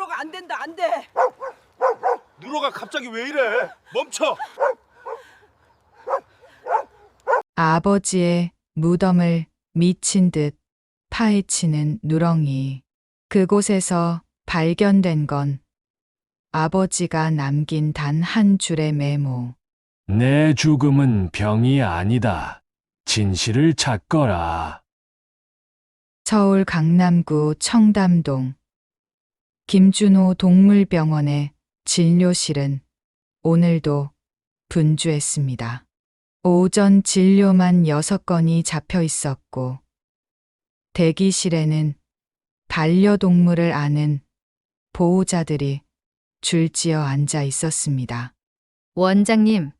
누러가 안 된다, 안 돼. 누러가 갑자기 왜 이래? 멈춰! 아버지의 무덤을 미친 듯 파헤치는 누렁이. 그곳에서 발견된 건 아버지가 남긴 단 한 줄의 메모. 내 죽음은 병이 아니다. 진실을 찾거라. 서울 강남구 청담동 김준호 동물병원의 진료실은 오늘도 분주했습니다. 오전 진료만 6건이 잡혀 있었고 대기실에는 반려동물을 아는 보호자들이 줄지어 앉아 있었습니다. 원장님,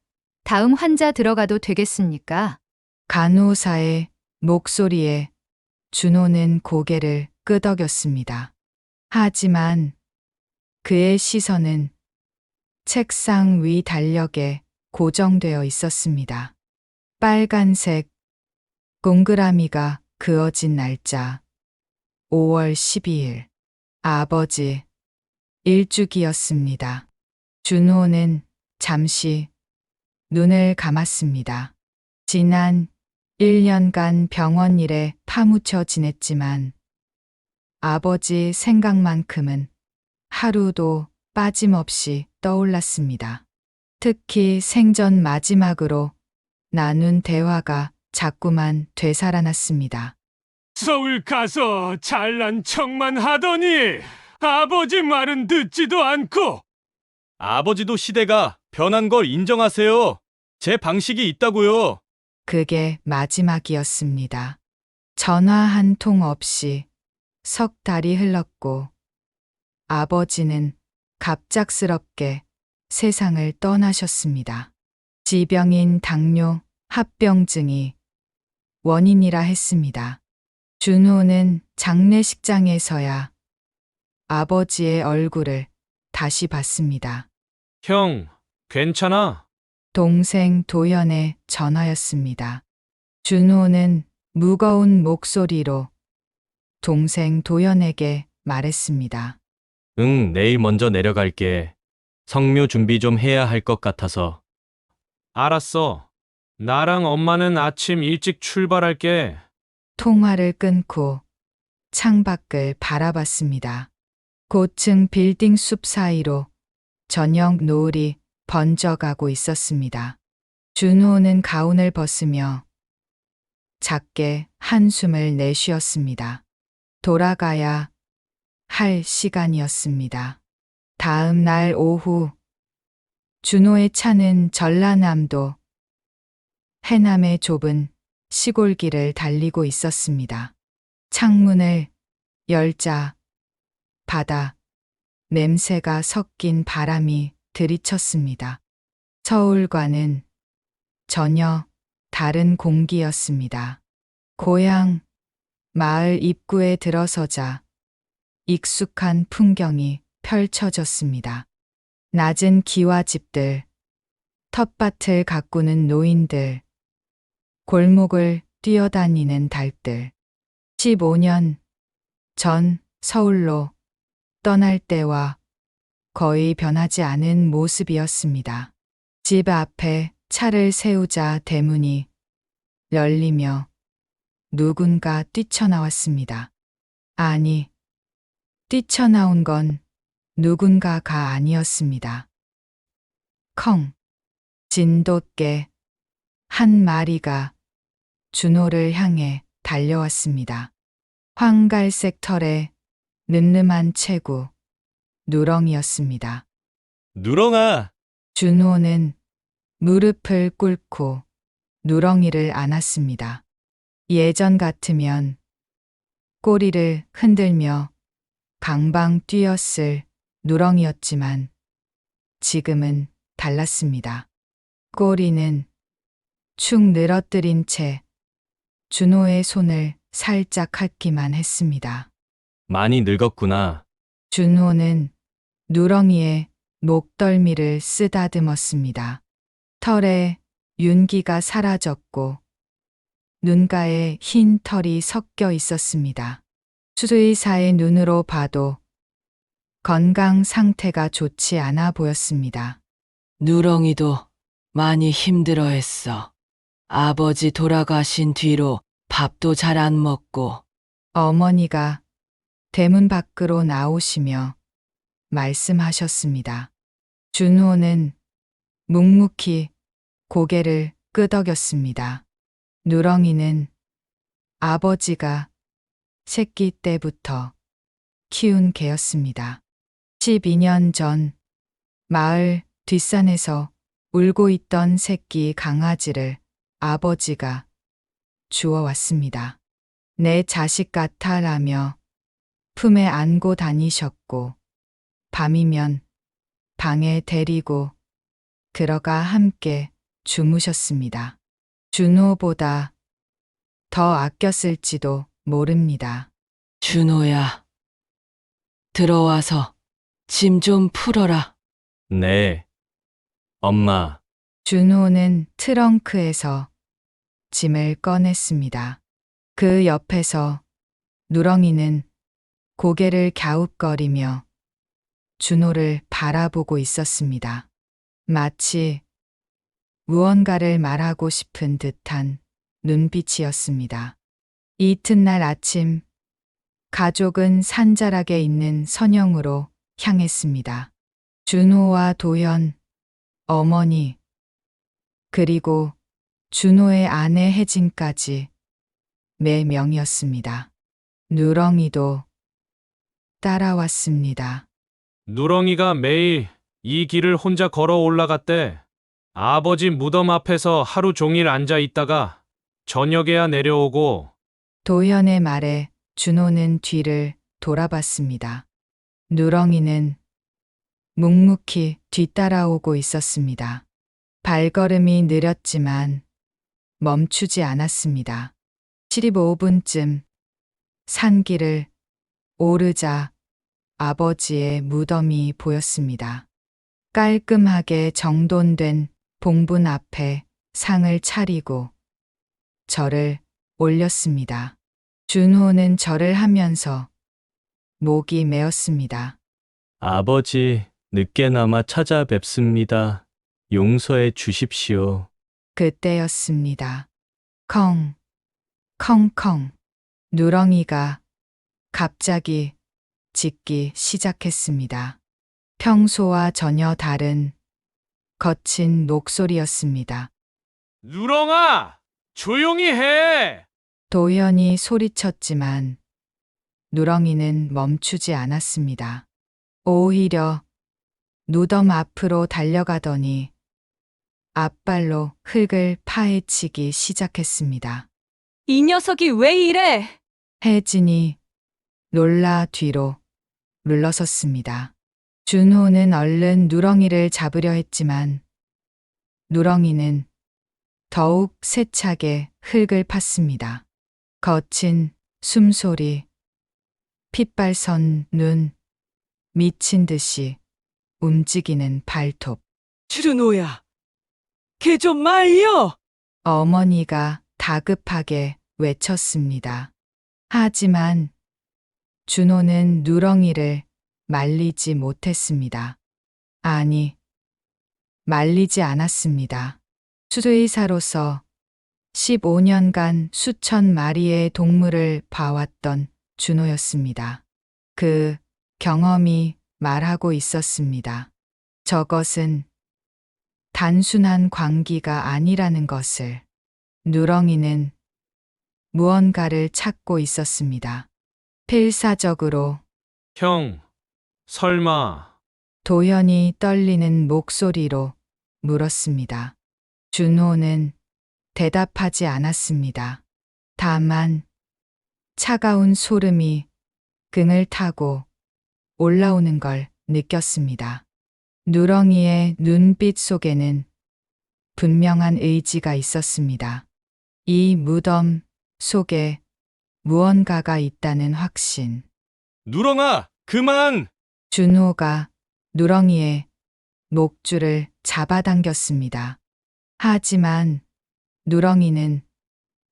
다음 환자 들어가도 되겠습니까? 간호사의 목소리에 준호는 고개를 끄덕였습니다. 하지만 그의 시선은 책상 위 달력에 고정되어 있었습니다. 빨간색 동그라미가 그어진 날짜 5월 12일 아버지 일주기였습니다. 준호는 잠시 눈을 감았습니다. 지난 1년간 병원 일에 파묻혀 지냈지만 아버지 생각만큼은 하루도 빠짐없이 떠올랐습니다. 특히 생전 마지막으로 나눈 대화가 자꾸만 되살아났습니다. 서울 가서 잘난 척만 하더니 아버지 말은 듣지도 않고. 아버지도 시대가 변한 걸 인정하세요. 제 방식이 있다고요. 그게 마지막이었습니다. 전화 한 통 없이 석 달이 흘렀고 아버지는 갑작스럽게 세상을 떠나셨습니다. 지병인 당뇨 합병증이 원인이라 했습니다. 준호는 장례식장에서야 아버지의 얼굴을 다시 봤습니다. 형, 괜찮아? 동생 도연의 전화였습니다. 준호는 무거운 목소리로 동생 도연에게 말했습니다. 응, 내일 먼저 내려갈게. 성묘 준비 좀 해야 할 것 같아서. 알았어. 나랑 엄마는 아침 일찍 출발할게. 통화를 끊고 창밖을 바라봤습니다. 고층 빌딩 숲 사이로 저녁 노을이 번져가고 있었습니다. 준호는 가운을 벗으며 작게 한숨을 내쉬었습니다. 돌아가야 할 시간이었습니다. 다음 날 오후 준호의 차는 전라남도 해남의 좁은 시골길을 달리고 있었습니다. 창문을 열자 바다 냄새가 섞인 바람이 들이쳤습니다. 서울과는 전혀 다른 공기였습니다. 고향 마을 입구에 들어서자 익숙한 풍경이 펼쳐졌습니다. 낮은 기와집들, 텃밭을 가꾸는 노인들, 골목을 뛰어다니는 닭들. 15년 전 서울로 떠날 때와 거의 변하지 않은 모습이었습니다. 집 앞에 차를 세우자 대문이 열리며 누군가 뛰쳐나왔습니다. 아니, 뛰쳐나온 건 누군가가 아니었습니다. 컹, 진돗개 한 마리가 준호를 향해 달려왔습니다. 황갈색 털에 늠름한 체구, 누렁이였습니다. 누렁아, 준호는 무릎을 꿇고 누렁이를 안았습니다. 예전 같으면 꼬리를 흔들며 방방 뛰었을 누렁이였지만 지금은 달랐습니다. 꼬리는 축 늘어뜨린 채 준호의 손을 살짝 핥기만 했습니다. 많이 늙었구나. 준호는 누렁이의 목덜미를 쓰다듬었습니다. 털에 윤기가 사라졌고 눈가에 흰 털이 섞여 있었습니다. 수의사의 눈으로 봐도 건강 상태가 좋지 않아 보였습니다. 누렁이도 많이 힘들어했어. 아버지 돌아가신 뒤로 밥도 잘 안 먹고. 어머니가 대문 밖으로 나오시며 말씀하셨습니다. 준호는 묵묵히 고개를 끄덕였습니다. 누렁이는 아버지가 새끼 때부터 키운 개였습니다. 12년 전 마을 뒷산에서 울고 있던 새끼 강아지를 아버지가 주워왔습니다. 내 자식 같아라며 품에 안고 다니셨고 밤이면 방에 데리고 들어가 함께 주무셨습니다. 준호보다 더 아꼈을지도 모릅니다. 준호야, 들어와서 짐 좀 풀어라. 네. 엄마, 준호는 트렁크에서 짐을 꺼냈습니다. 그 옆에서 누렁이는 고개를 갸웃거리며 준호를 바라보고 있었습니다. 마치 무언가를 말하고 싶은 듯한 눈빛이었습니다. 이튿날 아침, 가족은 산자락에 있는 선영으로 향했습니다. 준호와 도현, 어머니, 그리고 준호의 아내 혜진까지 4명이었습니다. 누렁이도 따라왔습니다. 누렁이가 매일 이 길을 혼자 걸어 올라갔대. 아버지 무덤 앞에서 하루 종일 앉아 있다가 저녁에야 내려오고. 도현의 말에 준호는 뒤를 돌아봤습니다. 누렁이는 묵묵히 뒤따라오고 있었습니다. 발걸음이 느렸지만 멈추지 않았습니다. 15분쯤 산길을 오르자 아버지의 무덤이 보였습니다. 깔끔하게 정돈된 봉분 앞에 상을 차리고 절을 올렸습니다. 준호는 절을 하면서 목이 메었습니다. 아버지, 늦게나마 찾아뵙습니다. 용서해 주십시오. 그때였습니다. 컹, 컹컹. 누렁이가 갑자기 짖기 시작했습니다. 평소와 전혀 다른 거친 목소리였습니다. 누렁아! 조용히 해! 도현이 소리쳤지만 누렁이는 멈추지 않았습니다. 오히려 무덤 앞으로 달려가더니 앞발로 흙을 파헤치기 시작했습니다. 이 녀석이 왜 이래? 혜진이 놀라 뒤로 물러섰습니다. 준호는 얼른 누렁이를 잡으려 했지만 누렁이는 더욱 세차게 흙을 팠습니다. 거친 숨소리, 핏발선 눈, 미친 듯이 움직이는 발톱. 준호야, 걔 좀 말려. 어머니가 다급하게 외쳤습니다. 하지만 준호는 누렁이를 말리지 못했습니다. 아니, 말리지 않았습니다. 수의사로서 15년간 수천 마리의 동물을 봐왔던 준호였습니다. 그 경험이 말하고 있었습니다. 저것은 단순한 광기가 아니라는 것을. 누렁이는 무언가를 찾고 있었습니다. 필사적으로 형, 설마. 도현이 떨리는 목소리로 물었습니다. 준호는 대답하지 않았습니다. 다만 차가운 소름이 등을 타고 올라오는 걸 느꼈습니다. 누렁이의 눈빛 속에는 분명한 의지가 있었습니다. 이 무덤 속에 무언가가 있다는 확신. 누렁아, 그만! 준호가 누렁이의 목줄을 잡아당겼습니다. 하지만 누렁이는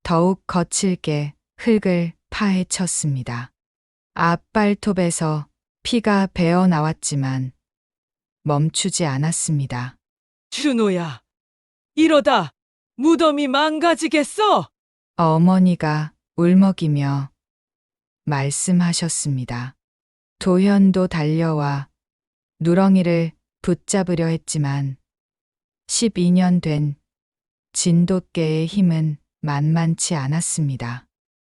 더욱 거칠게 흙을 파헤쳤습니다. 앞발톱에서 피가 배어 나왔지만 멈추지 않았습니다. 준호야, 이러다 무덤이 망가지겠어. 어머니가 울먹이며 말씀하셨습니다. 도현도 달려와 누렁이를 붙잡으려 했지만 12년 된 진돗개의 힘은 만만치 않았습니다.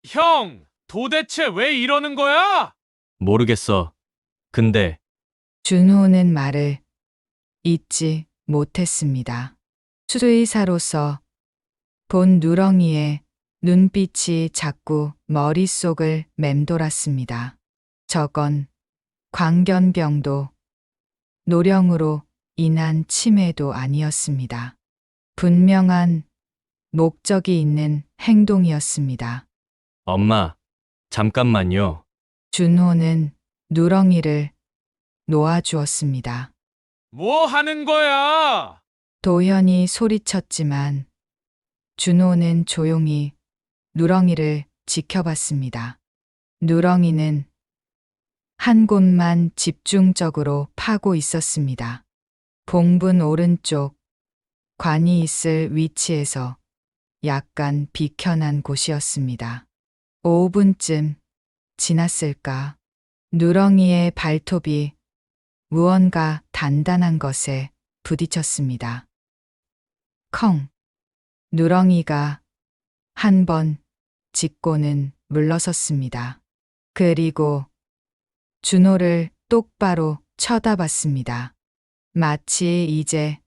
형, 도대체 왜 이러는 거야? 모르겠어. 근데 준호는 말을 잇지 못했습니다. 수의사로서 본 누렁이의 눈빛이 자꾸 머릿속을 맴돌았습니다. 저건 광견병도 노령으로 인한 치매도 아니었습니다. 분명한 목적이 있는 행동이었습니다. 엄마, 잠깐만요. 준호는 누렁이를 놓아주었습니다. 뭐 하는 거야? 도현이 소리쳤지만 준호는 조용히 누렁이를 지켜봤습니다. 누렁이는 한 곳만 집중적으로 파고 있었습니다. 봉분 오른쪽 관이 있을 위치에서 약간 비켜난 곳이었습니다. 5분쯤 지났을까? 누렁이의 발톱이 무언가 단단한 것에 부딪혔습니다. 컹! 누렁이가 한 번 짚고는 물러섰습니다. 그리고 준호를 똑바로 쳐다봤습니다. 마치 이제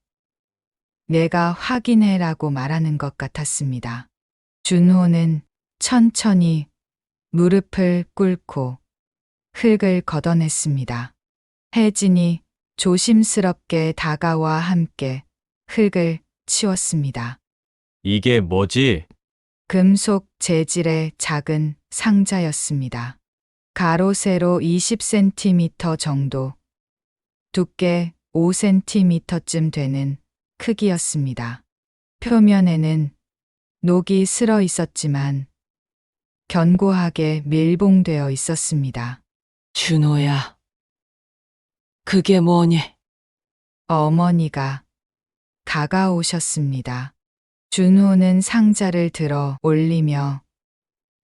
내가 확인해라고 말하는 것 같았습니다. 준호는 천천히 무릎을 꿇고 흙을 걷어냈습니다. 혜진이 조심스럽게 다가와 함께 흙을 치웠습니다. 이게 뭐지? 금속 재질의 작은 상자였습니다. 가로 세로 20cm 정도, 두께 5cm쯤 되는 크기였습니다. 표면에는 녹이 슬어 있었지만 견고하게 밀봉되어 있었습니다. 준호야, 그게 뭐니? 어머니가 다가오셨습니다. 준호는 상자를 들어 올리며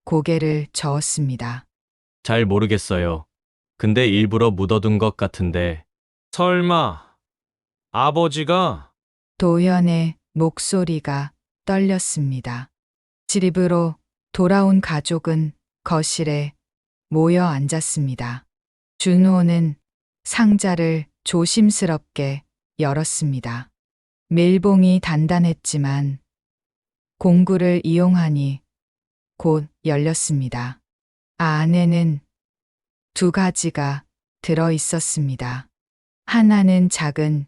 고개를 저었습니다. 잘 모르겠어요. 근데 일부러 묻어둔 것 같은데. 설마 아버지가? 도현의 목소리가 떨렸습니다. 집으로 돌아온 가족은 거실에 모여 앉았습니다. 준호는 상자를 조심스럽게 열었습니다. 밀봉이 단단했지만 공구를 이용하니 곧 열렸습니다. 안에는 두 가지가 들어 있었습니다. 하나는 작은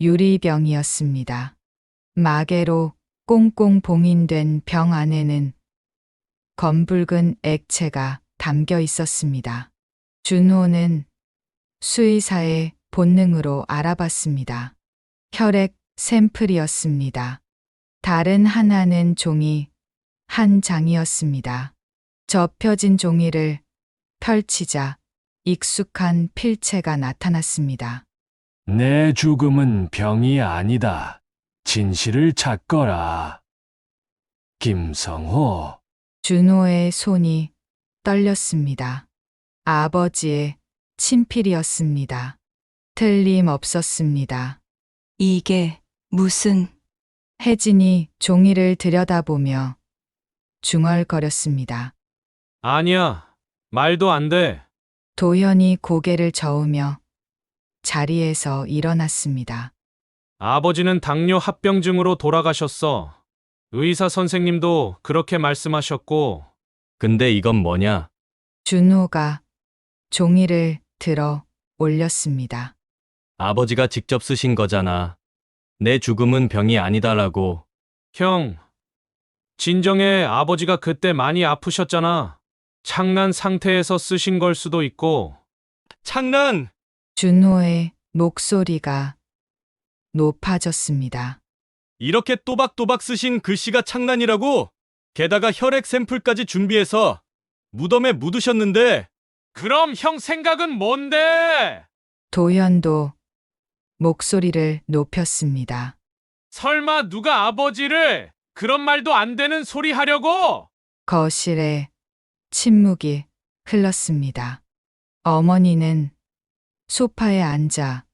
유리병이었습니다. 마개로 꽁꽁 봉인된 병 안에는 검붉은 액체가 담겨 있었습니다. 준호는 수의사의 본능으로 알아봤습니다. 혈액 샘플이었습니다. 다른 하나는 종이 한 장이었습니다. 접혀진 종이를 펼치자 익숙한 필체가 나타났습니다. 내 죽음은 병이 아니다. 진실을 찾거라. 김성호. 준호의 손이 떨렸습니다. 아버지의 친필이었습니다. 틀림없었습니다. 이게 무슨 혜진이 종이를 들여다보며 중얼거렸습니다. 아니야. 말도 안 돼. 도현이 고개를 저으며 자리에서 일어났습니다. 아버지는 당뇨 합병증으로 돌아가셨어. 의사 선생님도 그렇게 말씀하셨고. 근데 이건 뭐냐? 준호가 종이를 들어 올렸습니다. 아버지가 직접 쓰신 거잖아. 내 죽음은 병이 아니다라고. 형, 진정해. 아버지가 그때 많이 아프셨잖아. 창난 상태에서 쓰신 걸 수도 있고. 장난! 준호의 목소리가 높아졌습니다. 이렇게 또박또박 쓰신 글씨가 장난이라고? 게다가 혈액 샘플까지 준비해서 무덤에 묻으셨는데 그럼 형 생각은 뭔데? 도현도 목소리를 높였습니다. 설마 누가 아버지를 그런 말도 안 되는 소리 하려고? 거실에 침묵이 흘렀습니다. 어머니는 소파에 앉아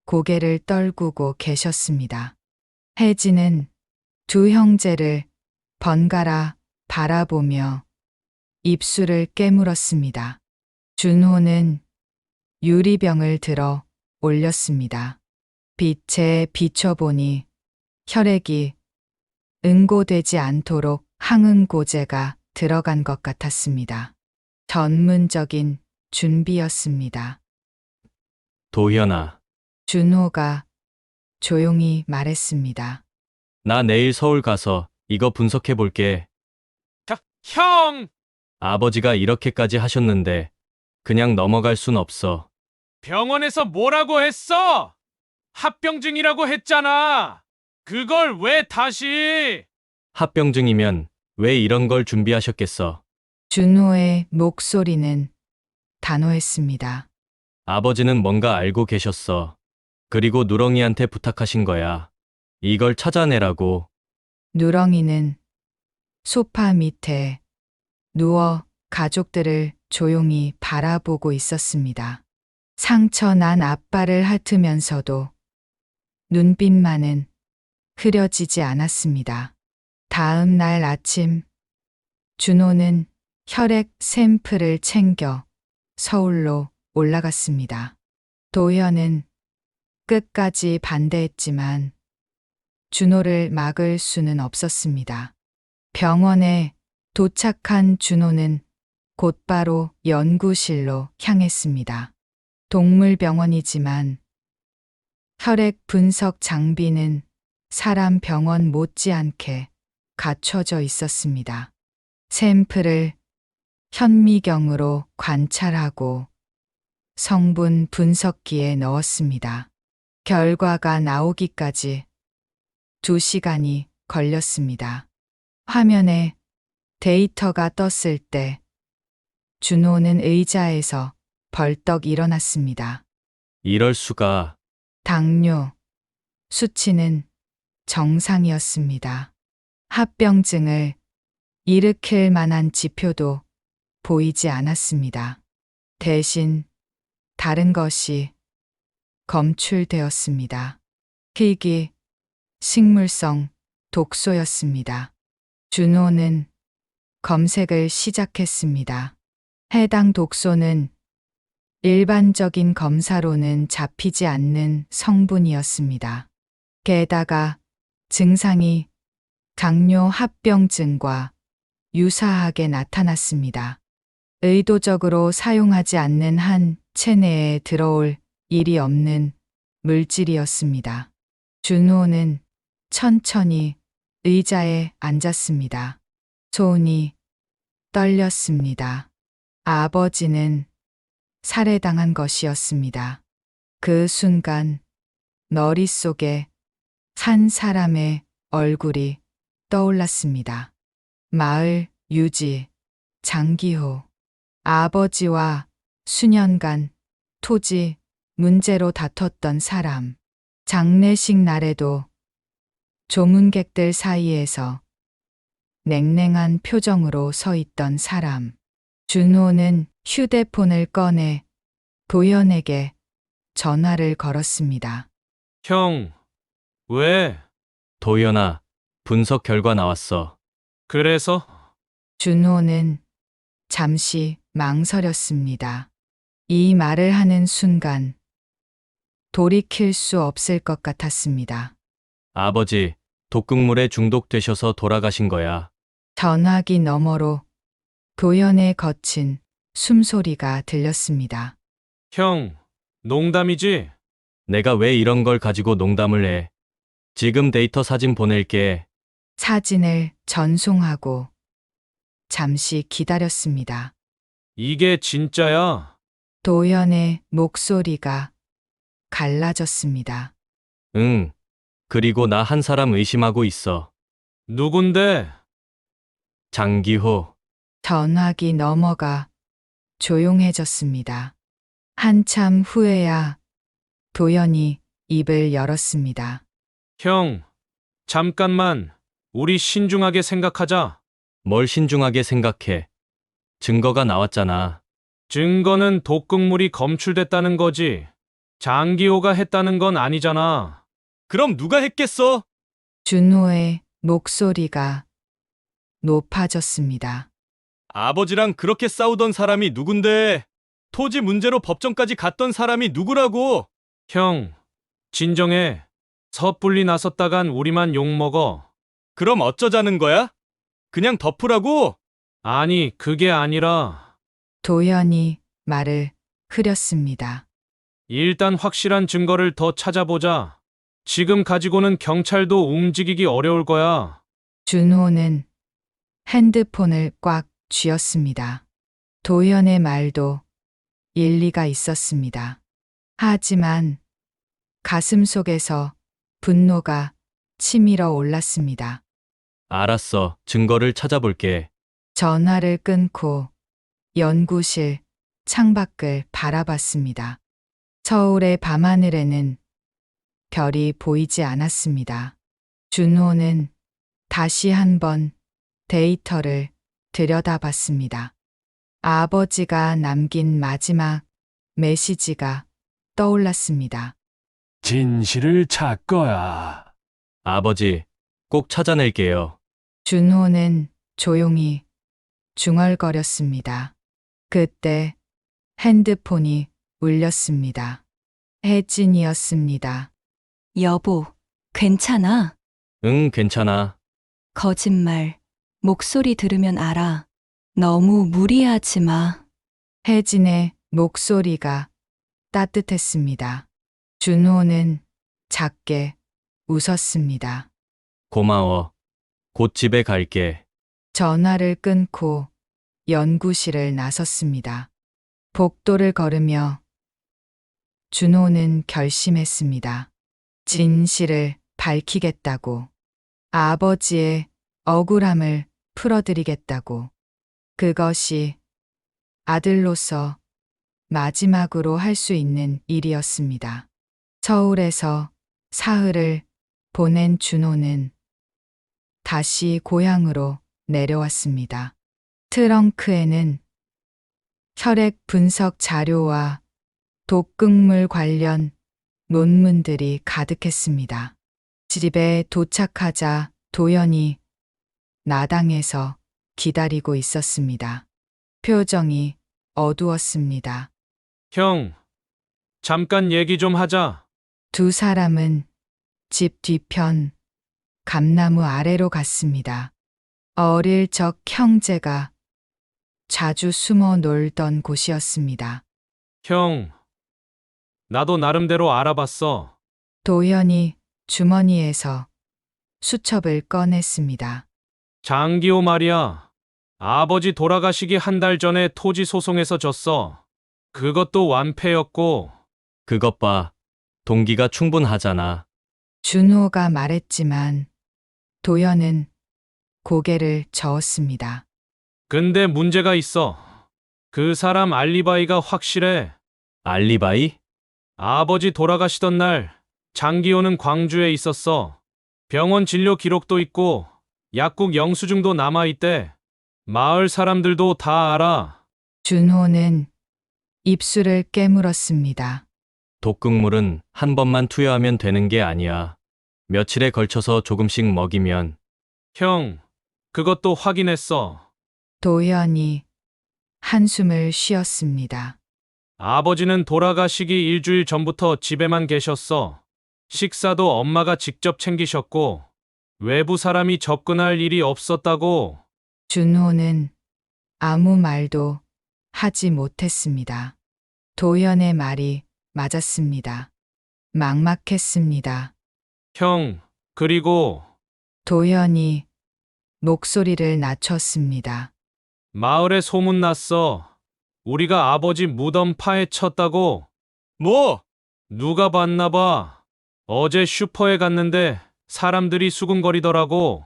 고개를 떨구고 계셨습니다. 혜진은 두 형제를 번갈아 바라보며 입술을 깨물었습니다. 준호는 유리병을 들어 올렸습니다. 빛에 비춰보니 혈액이 응고되지 않도록 항응고제가 들어간 것 같았습니다. 전문적인 준비였습니다. 도현아, 준호가 조용히 말했습니다. 나 내일 서울 가서 이거 분석해 볼게. 형! 아버지가 이렇게까지 하셨는데 그냥 넘어갈 순 없어. 병원에서 뭐라고 했어? 합병증이라고 했잖아. 그걸 왜 다시? 합병증이면 왜 이런 걸 준비하셨겠어? 준호의 목소리는 단호했습니다. 아버지는 뭔가 알고 계셨어. 그리고 누렁이한테 부탁하신 거야. 이걸 찾아내라고. 누렁이는 소파 밑에 누워 가족들을 조용히 바라보고 있었습니다. 상처 난 아빠를 핥으면서도 눈빛만은 흐려지지 않았습니다. 다음 날 아침, 준호는 혈액 샘플을 챙겨 서울로 올라갔습니다. 도현은 끝까지 반대했지만 준호를 막을 수는 없었습니다. 병원에 도착한 준호는 곧바로 연구실로 향했습니다. 동물병원이지만 혈액 분석 장비는 사람 병원 못지않게 갖춰져 있었습니다. 샘플을 현미경으로 관찰하고 성분 분석기에 넣었습니다. 결과가 나오기까지 2시간이 걸렸습니다. 화면에 데이터가 떴을 때 준호는 의자에서 벌떡 일어났습니다. 이럴 수가. 당뇨 수치는 정상이었습니다. 합병증을 일으킬 만한 지표도 보이지 않았습니다. 대신 다른 것이 검출되었습니다. 희귀 식물성 독소였습니다. 준호는 검색을 시작했습니다. 해당 독소는 일반적인 검사로는 잡히지 않는 성분이었습니다. 게다가 증상이 당뇨 합병증과 유사하게 나타났습니다. 의도적으로 사용하지 않는 한 체내에 들어올 일이 없는 물질이었습니다. 준호는 천천히 의자에 앉았습니다. 손이 떨렸습니다. 아버지는 살해당한 것이었습니다. 그 순간 머릿속에 한 사람의 얼굴이 떠올랐습니다. 마을 유지 장기호. 아버지와 수년간 토지 문제로 다퉜던 사람. 장례식 날에도 조문객들 사이에서 냉랭한 표정으로 서 있던 사람. 준호는 휴대폰을 꺼내 도현에게 전화를 걸었습니다. 형, 왜? 도현아, 분석 결과 나왔어. 그래서? 준호는 잠시 망설였습니다. 이 말을 하는 순간 돌이킬 수 없을 것 같았습니다. 아버지, 독극물에 중독되셔서 돌아가신 거야. 전화기 너머로 도현의 거친 숨소리가 들렸습니다. 형, 농담이지? 내가 왜 이런 걸 가지고 농담을 해. 지금 데이터 사진 보낼게. 사진을 전송하고 잠시 기다렸습니다. 이게 진짜야? 도현의 목소리가 갈라졌습니다. 응. 그리고 나 한 사람 의심하고 있어. 누군데? 장기호. 전화기 넘어가 조용해졌습니다. 한참 후에야 도연이 입을 열었습니다. 형, 잠깐만. 우리 신중하게 생각하자. 뭘 신중하게 생각해. 증거가 나왔잖아. 증거는 독극물이 검출됐다는 거지. 장기호가 했다는 건 아니잖아. 그럼 누가 했겠어? 준호의 목소리가 높아졌습니다. 아버지랑 그렇게 싸우던 사람이 누군데? 토지 문제로 법정까지 갔던 사람이 누구라고? 형, 진정해. 섣불리 나섰다간 우리만 욕먹어. 그럼 어쩌자는 거야? 그냥 덮으라고? 아니, 그게 아니라 도연이 말을 흐렸습니다. 일단 확실한 증거를 더 찾아보자. 지금 가지고는 경찰도 움직이기 어려울 거야. 준호는 핸드폰을 꽉 쥐었습니다. 도연의 말도 일리가 있었습니다. 하지만 가슴 속에서 분노가 치밀어 올랐습니다. 알았어. 증거를 찾아볼게. 전화를 끊고 연구실 창밖을 바라봤습니다. 서울의 밤하늘에는 별이 보이지 않았습니다. 준호는 다시 한번 데이터를 들여다봤습니다. 아버지가 남긴 마지막 메시지가 떠올랐습니다. 진실을 찾거라. 아버지, 꼭 찾아낼게요. 준호는 조용히 중얼거렸습니다. 그때 핸드폰이 울렸습니다. 혜진이었습니다. 여보, 괜찮아? 응, 괜찮아. 거짓말. 목소리 들으면 알아. 너무 무리하지 마. 혜진의 목소리가 따뜻했습니다. 준호는 작게 웃었습니다. 고마워. 곧 집에 갈게. 전화를 끊고 연구실을 나섰습니다. 복도를 걸으며 준호는 결심했습니다. 진실을 밝히겠다고. 아버지의 억울함을 풀어드리겠다고. 그것이 아들로서 마지막으로 할 수 있는 일이었습니다. 서울에서 사흘을 보낸 준호는 다시 고향으로 내려왔습니다. 트렁크에는 혈액 분석 자료와 독극물 관련 논문들이 가득했습니다. 집에 도착하자 도연이 나당에서 기다리고 있었습니다. 표정이 어두웠습니다. 형, 잠깐 얘기 좀 하자. 두 사람은 집 뒤편 감나무 아래로 갔습니다. 어릴 적 형제가 자주 숨어 놀던 곳이었습니다. 형, 나도 나름대로 알아봤어. 도연이 주머니에서 수첩을 꺼냈습니다. 장기호 말이야. 아버지 돌아가시기 한 달 전에 토지 소송에서 졌어. 그것도 완패였고. 그것 봐. 동기가 충분하잖아. 준호가 말했지만 도연은 고개를 저었습니다. 근데 문제가 있어. 그 사람 알리바이가 확실해. 알리바이? 아버지 돌아가시던 날 장기호는 광주에 있었어. 병원 진료 기록도 있고 약국 영수증도 남아있대. 마을 사람들도 다 알아. 준호는 입술을 깨물었습니다. 독극물은 한 번만 투여하면 되는 게 아니야. 며칠에 걸쳐서 조금씩 먹이면. 형, 그것도 확인했어. 도연이 한숨을 쉬었습니다. 아버지는 돌아가시기 일주일 전부터 집에만 계셨어. 식사도 엄마가 직접 챙기셨고 외부 사람이 접근할 일이 없었다고. 준호는 아무 말도 하지 못했습니다. 도연의 말이 맞았습니다. 막막했습니다. 형, 그리고 도연이 목소리를 낮췄습니다. 마을에 소문났어. 우리가 아버지 무덤 파헤쳤다고. 뭐? 누가 봤나 봐. 어제 슈퍼에 갔는데 사람들이 수군거리더라고.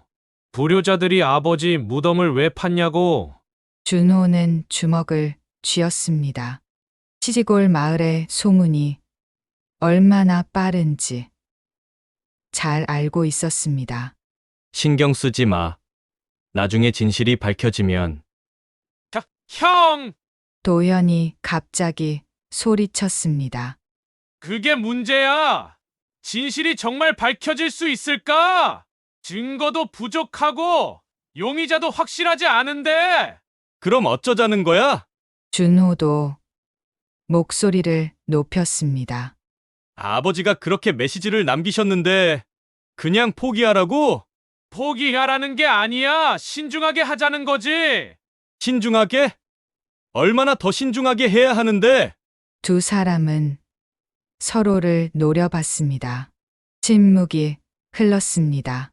불효자들이 아버지 무덤을 왜 팠냐고. 준호는 주먹을 쥐었습니다. 시지골 마을의 소문이 얼마나 빠른지 잘 알고 있었습니다. 신경 쓰지 마. 나중에 진실이 밝혀지면 형! 도현이 갑자기 소리쳤습니다. 그게 문제야. 진실이 정말 밝혀질 수 있을까? 증거도 부족하고 용의자도 확실하지 않은데. 그럼 어쩌자는 거야? 준호도 목소리를 높였습니다. 아버지가 그렇게 메시지를 남기셨는데 그냥 포기하라고? 포기하라는 게 아니야. 신중하게 하자는 거지. 신중하게? 얼마나 더 신중하게 해야 하는데? 두 사람은 서로를 노려봤습니다. 침묵이 흘렀습니다.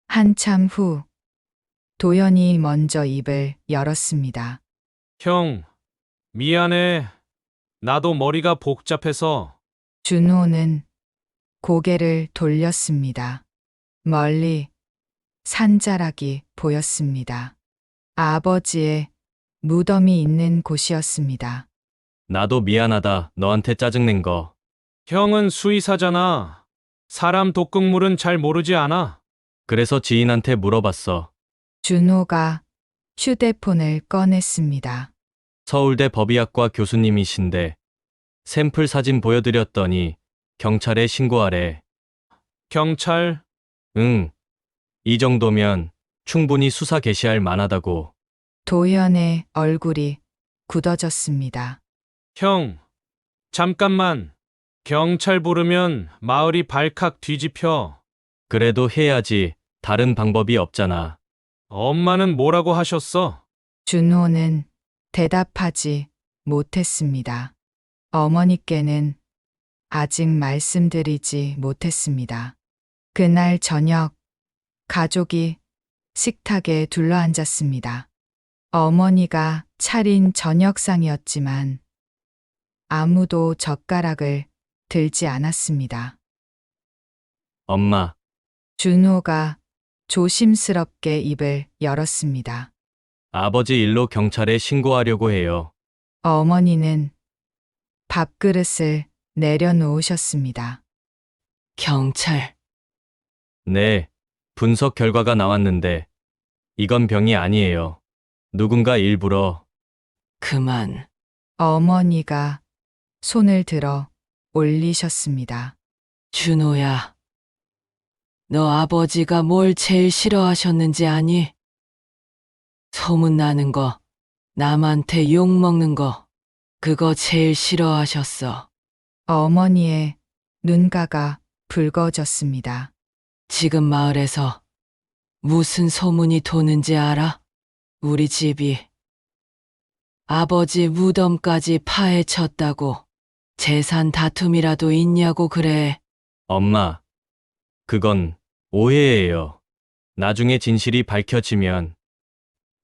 한참 후 도연이 먼저 입을 열었습니다. 형, 미안해. 나도 머리가 복잡해서. 준호는 고개를 돌렸습니다. 멀리 산자락이 보였습니다. 아버지의 무덤이 있는 곳이었습니다. 나도 미안하다. 너한테 짜증낸 거. 형은 수의사잖아. 사람 독극물은 잘 모르지 않아. 그래서 지인한테 물어봤어. 준호가 휴대폰을 꺼냈습니다. 서울대 법의학과 교수님이신데 샘플 사진 보여드렸더니 경찰에 신고하래. 경찰? 응. 이 정도면 충분히 수사 개시할 만하다고. 도현의 얼굴이 굳어졌습니다. 형, 잠깐만. 경찰 부르면 마을이 발칵 뒤집혀. 그래도 해야지. 다른 방법이 없잖아. 엄마는 뭐라고 하셨어? 준호는 대답하지 못했습니다. 어머니께는 아직 말씀드리지 못했습니다. 그날 저녁 가족이 식탁에 둘러앉았습니다. 어머니가 차린 저녁상이었지만 아무도 젓가락을 들지 않았습니다. 엄마, 준호가 조심스럽게 입을 열었습니다. 아버지 일로 경찰에 신고하려고 해요. 어머니는 밥그릇을 내려놓으셨습니다. 경찰. 네, 분석 결과가 나왔는데 이건 병이 아니에요. 누군가 일부러. 그만. 어머니가 손을 들어 올리셨습니다. 준호야. 너 아버지가 뭘 제일 싫어하셨는지 아니? 소문나는 거, 남한테 욕먹는 거, 그거 제일 싫어하셨어. 어머니의 눈가가 붉어졌습니다. 지금 마을에서 무슨 소문이 도는지 알아? 우리 집이 아버지 무덤까지 파헤쳤다고. 재산 다툼이라도 있냐고 그래. 엄마, 그건 오해예요. 나중에 진실이 밝혀지면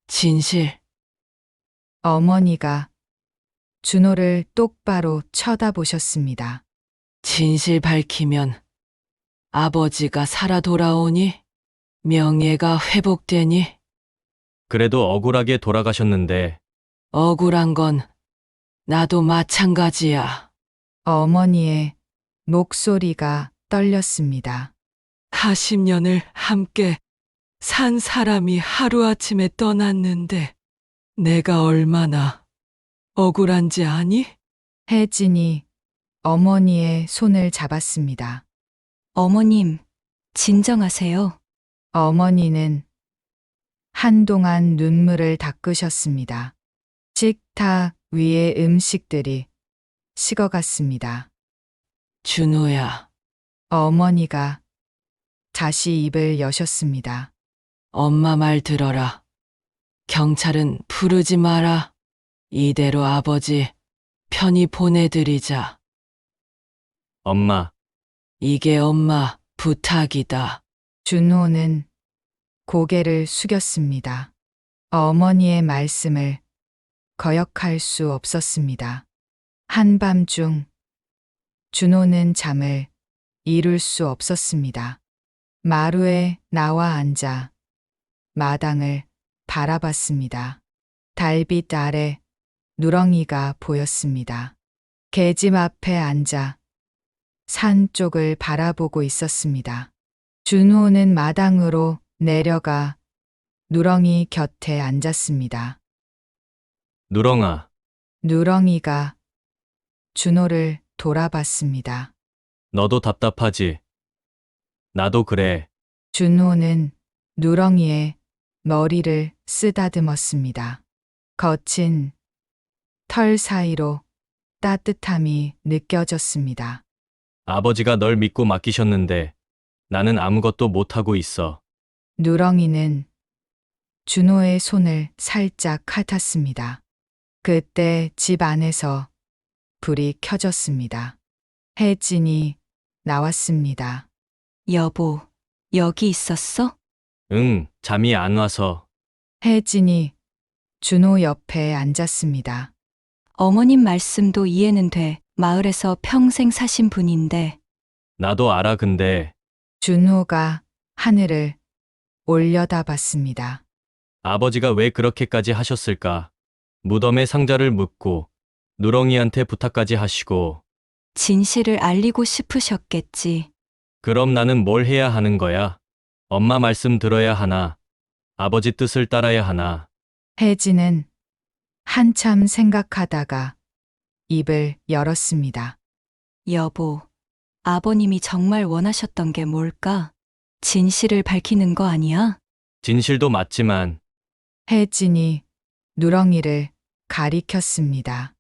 진실. 어머니가 준호를 똑바로 쳐다보셨습니다. 진실 밝히면 아버지가 살아 돌아오니? 명예가 회복되니? 그래도 억울하게 돌아가셨는데 억울한 건 나도 마찬가지야. 어머니의 목소리가 떨렸습니다. 40년을 함께 산 사람이 하루아침에 떠났는데 내가 얼마나 억울한지 아니? 혜진이 어머니의 손을 잡았습니다. 어머님, 진정하세요. 어머니는 한동안 눈물을 닦으셨습니다. 식탁 위의 음식들이 식어갔습니다. 준호야, 어머니가 다시 입을 여셨습니다. 엄마 말 들어라. 경찰은 부르지 마라. 이대로 아버지 편히 보내드리자. 엄마, 이게 엄마 부탁이다. 준호는 고개를 숙였습니다. 어머니의 말씀을 거역할 수 없었습니다. 한밤중 준호는 잠을 이룰 수 없었습니다. 마루에 나와 앉아 마당을 바라봤습니다. 달빛 아래 누렁이가 보였습니다. 계집 앞에 앉아 산 쪽을 바라보고 있었습니다. 준호는 마당으로 내려가 누렁이 곁에 앉았습니다. 누렁아, 누렁이가 준호를 돌아봤습니다. 너도 답답하지? 나도 그래. 준호는 누렁이의 머리를 쓰다듬었습니다. 거친 털 사이로 따뜻함이 느껴졌습니다. 아버지가 널 믿고 맡기셨는데 나는 아무것도 못하고 있어. 누렁이는 준호의 손을 살짝 핥았습니다. 그때 집 안에서 불이 켜졌습니다. 혜진이 나왔습니다. 여보, 여기 있었어? 응, 잠이 안 와서. 혜진이 준호 옆에 앉았습니다. 어머님 말씀도 이해는 돼. 마을에서 평생 사신 분인데. 나도 알아 근데 준호가 하늘을 올려다봤습니다. 아버지가 왜 그렇게까지 하셨을까? 무덤에 상자를 묻고 누렁이한테 부탁까지 하시고 진실을 알리고 싶으셨겠지. 그럼 나는 뭘 해야 하는 거야? 엄마 말씀 들어야 하나? 아버지 뜻을 따라야 하나? 혜진은 한참 생각하다가 입을 열었습니다. 여보, 아버님이 정말 원하셨던 게 뭘까? 진실을 밝히는 거 아니야? 진실도 맞지만 혜진이 누렁이를 가리켰습니다.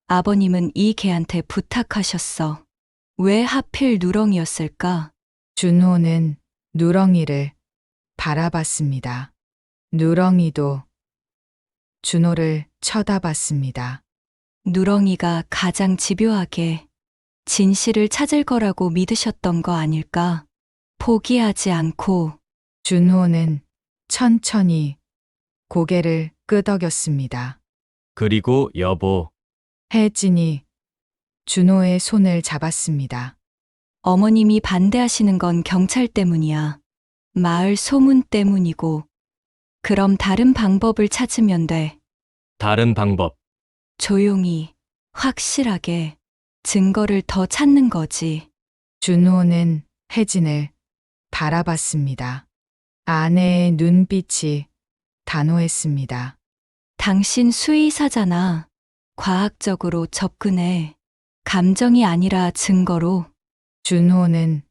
아버님은 이 개한테 부탁하셨어. 왜 하필 누렁이였을까? 준호는 누렁이를 바라봤습니다. 누렁이도 준호를 쳐다봤습니다. 누렁이가 가장 집요하게 진실을 찾을 거라고 믿으셨던 거 아닐까? 포기하지 않고. 준호는 천천히 고개를 끄덕였습니다. 그리고 여보, 혜진이 준호의 손을 잡았습니다. 어머님이 반대하시는 건 경찰 때문이야. 마을 소문 때문이고. 그럼 다른 방법을 찾으면 돼. 다른 방법. 조용히, 확실하게 증거를 더 찾는 거지. 준호는 혜진을 바라봤습니다. 아내의 눈빛이 단호했습니다. 당신 수의사잖아. 과학적으로 접근해. 감정이 아니라 증거로. 준호는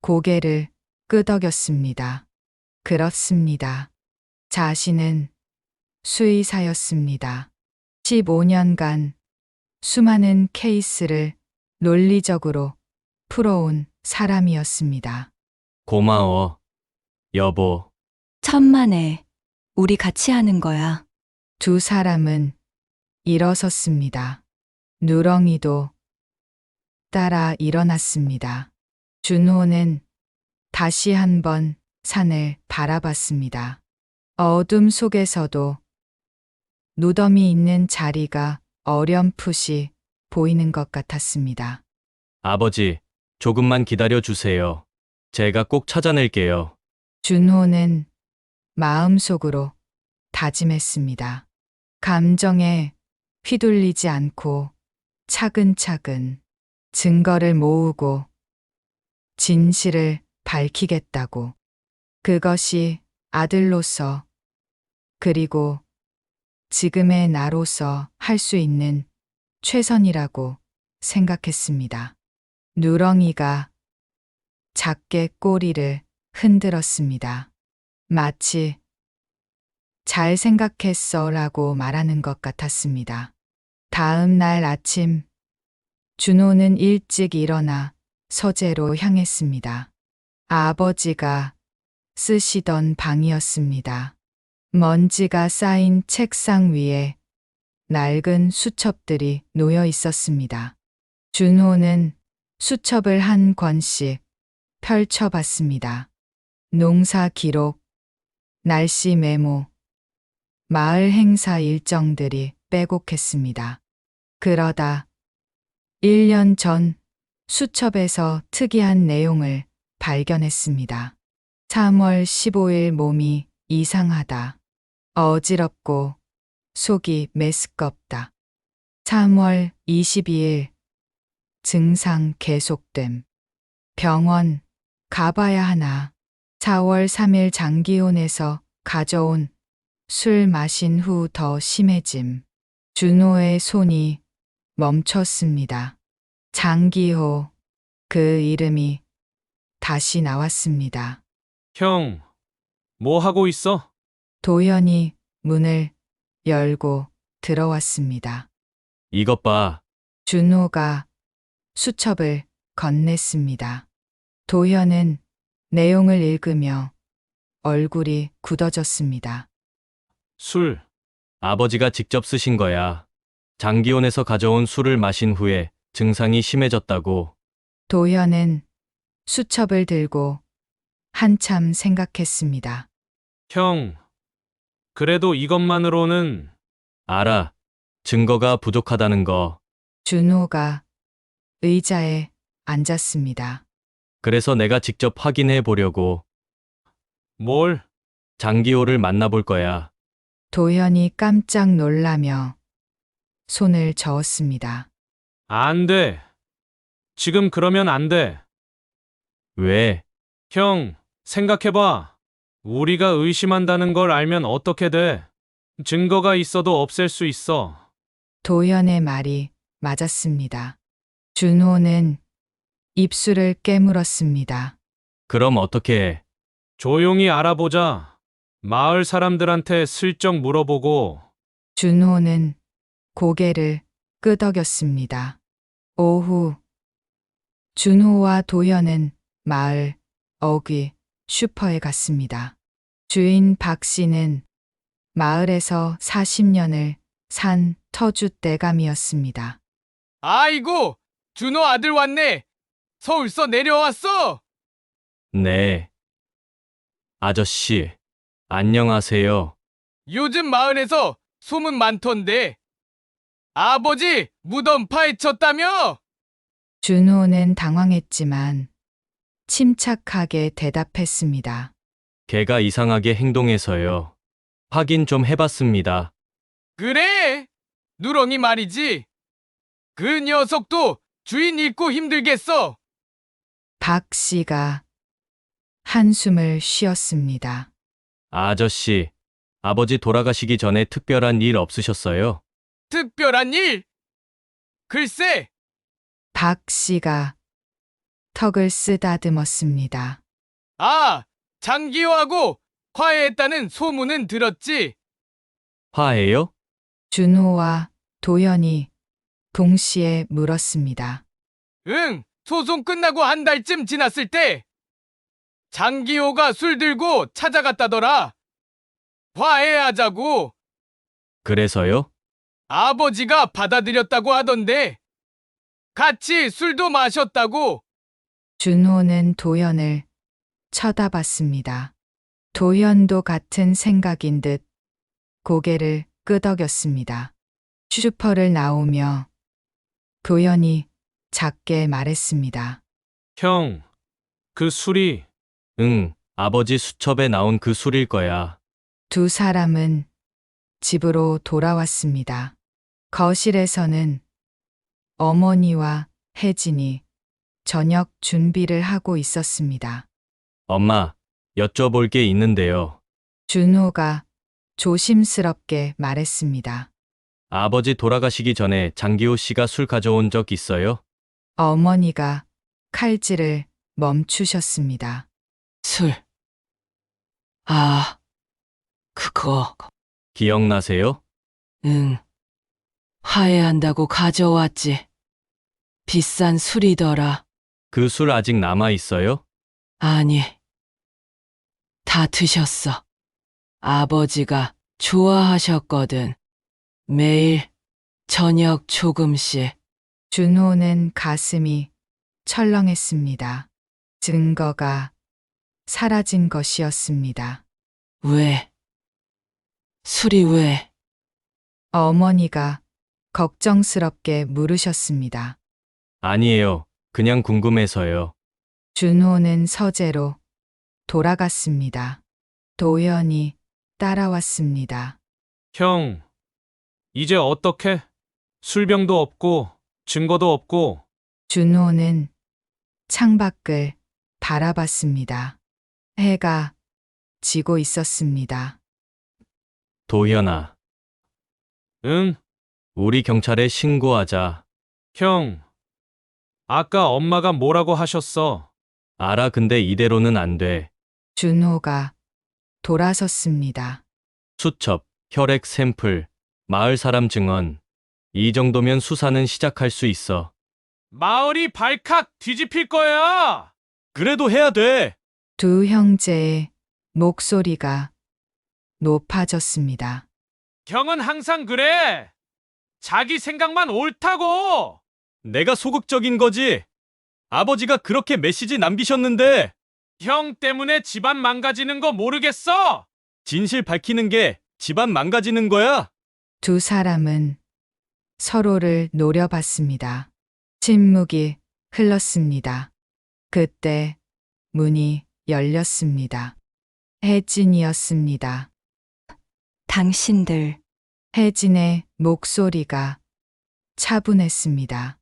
고개를 끄덕였습니다. 그렇습니다. 자신은 수의사였습니다. 15년간 수많은 케이스를 논리적으로 풀어온 사람이었습니다. 고마워. 여보, 천만에. 우리 같이 하는 거야. 두 사람은 일어섰습니다. 누렁이도 따라 일어났습니다. 준호는 다시 한번 산을 바라봤습니다. 어둠 속에서도 무덤이 있는 자리가 어렴풋이 보이는 것 같았습니다. 아버지, 조금만 기다려 주세요. 제가 꼭 찾아낼게요. 준호는 마음속으로 다짐했습니다. 감정에 휘둘리지 않고 차근차근 증거를 모으고 진실을 밝히겠다고. 그것이 아들로서 그리고 지금의 나로서 할 수 있는 최선이라고 생각했습니다. 누렁이가 작게 꼬리를 흔들었습니다. 마치 잘 생각했어 라고 말하는 것 같았습니다. 다음 날 아침, 준호는 일찍 일어나 서재로 향했습니다. 아버지가 쓰시던 방이었습니다. 먼지가 쌓인 책상 위에 낡은 수첩들이 놓여 있었습니다. 준호는 수첩을 한 권씩 펼쳐봤습니다. 농사 기록, 날씨 메모, 마을 행사 일정들이 빼곡했습니다. 그러다 1년 전 수첩에서 특이한 내용을 발견했습니다. 3월 15일 몸이 이상하다. 어지럽고 속이 메스껍다. 3월 22일 증상 계속됨. 병원 가봐야 하나. 4월 3일 장기혼에서 가져온 술 마신 후 더 심해짐. 준호의 손이 멈췄습니다. 장기호, 그 이름이 다시 나왔습니다. 형, 뭐 하고 있어? 도현이 문을 열고 들어왔습니다. 이것 봐. 준호가 수첩을 건넸습니다. 도현은 내용을 읽으며 얼굴이 굳어졌습니다. 술. 아버지가 직접 쓰신 거야. 장기혼에서 가져온 술을 마신 후에 증상이 심해졌다고. 도현은 수첩을 들고 한참 생각했습니다. 형, 그래도 이것만으로는 알아. 증거가 부족하다는 거. 준호가 의자에 앉았습니다. 그래서 내가 직접 확인해 보려고 뭘? 장기호를 만나볼 거야. 도현이 깜짝 놀라며 손을 저었습니다. 안 돼. 지금 그러면 안 돼. 왜? 형, 생각해봐. 우리가 의심한다는 걸 알면 어떻게 돼? 증거가 있어도 없앨 수 있어. 도현의 말이 맞았습니다. 준호는 입술을 깨물었습니다. 그럼 어떻게 해? 조용히 알아보자. 마을 사람들한테 슬쩍 물어보고. 준호는 고개를 끄덕였습니다. 오후 준호와 도현은 마을 어귀 슈퍼에 갔습니다. 주인 박 씨는 마을에서 40년을 산 터줏대감이었습니다. 아이고, 준호 아들 왔네. 서울서 내려왔어. 네. 아저씨, 안녕하세요. 요즘 마을에서 소문 많던데. 아버지 무덤 파헤쳤다며? 준호는 당황했지만 침착하게 대답했습니다. 걔가 이상하게 행동해서요. 확인 좀 해봤습니다. 그래? 누렁이 말이지. 그 녀석도 주인 잃고 힘들겠어. 박 씨가 한숨을 쉬었습니다. 아저씨, 아버지 돌아가시기 전에 특별한 일 없으셨어요? 특별한 일? 글쎄, 박 씨가 턱을 쓰다듬었습니다. 아, 장기호하고 화해했다는 소문은 들었지. 화해요? 준호와 도현이 동시에 물었습니다. 응, 소송 끝나고 한 달쯤 지났을 때 장기호가 술 들고 찾아갔다더라. 화해하자고. 그래서요? 아버지가 받아들였다고 하던데. 같이 술도 마셨다고. 준호는 도현을 쳐다봤습니다. 도현도 같은 생각인 듯 고개를 끄덕였습니다. 슈퍼를 나오며 도현이 작게 말했습니다. 형, 그 술이 응, 아버지 수첩에 나온 그 술일 거야. 두 사람은 집으로 돌아왔습니다. 거실에서는 어머니와 혜진이 저녁 준비를 하고 있었습니다. 엄마, 여쭤볼 게 있는데요. 준호가 조심스럽게 말했습니다. 아버지 돌아가시기 전에 장기호 씨가 술 가져온 적 있어요? 어머니가 칼질을 멈추셨습니다. 술. 아, 그거. 기억나세요? 응. 화해한다고 가져왔지. 비싼 술이더라. 그 술 아직 남아 있어요? 아니. 다 드셨어. 아버지가 좋아하셨거든. 매일 저녁 조금씩. 준호는 가슴이 철렁했습니다. 증거가 사라진 것이었습니다. 왜? 술이 왜? 어머니가 걱정스럽게 물으셨습니다. 아니에요. 그냥 궁금해서요. 준호는 서재로 돌아갔습니다. 도현이 따라왔습니다. 형, 이제 어떡해? 술병도 없고 증거도 없고 준호는 창밖을 바라봤습니다. 해가 지고 있었습니다. 도현아, 응? 우리 경찰에 신고하자. 형, 아까 엄마가 뭐라고 하셨어? 알아, 근데 이대로는 안 돼. 준호가 돌아섰습니다. 수첩, 혈액 샘플, 마을 사람 증언. 이 정도면 수사는 시작할 수 있어. 마을이 발칵 뒤집힐 거야! 그래도 해야 돼! 두 형제의 목소리가 높아졌습니다. 형은 항상 그래! 자기 생각만 옳다고! 내가 소극적인 거지. 아버지가 그렇게 메시지 남기셨는데 형 때문에 집안 망가지는 거 모르겠어? 진실 밝히는 게 집안 망가지는 거야? 두 사람은 서로를 노려봤습니다. 침묵이 흘렀습니다. 그때 문이 열렸습니다. 혜진이었습니다. 당신들, 혜진의 목소리가 차분했습니다.